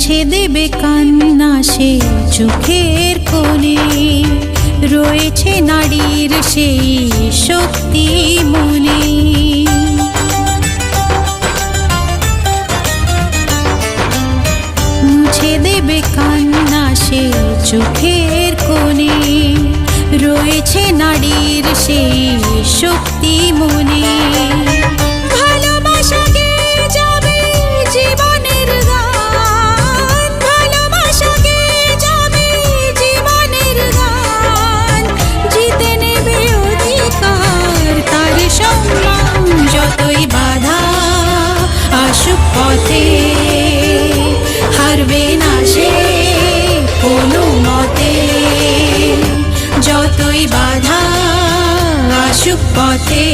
মুছে দেবে কান্না সে চোখের কোণে, রয়েছে নারীর সেই শক্তি মনে। মুছে দেবে কান্না সে চোখের কোণে, রয়েছে নারীর সেই শক্তি মনে। যতই বাধা আসুক পথে, হারবে না সে কোনো মতে। যতই বাধা আসুক পথে,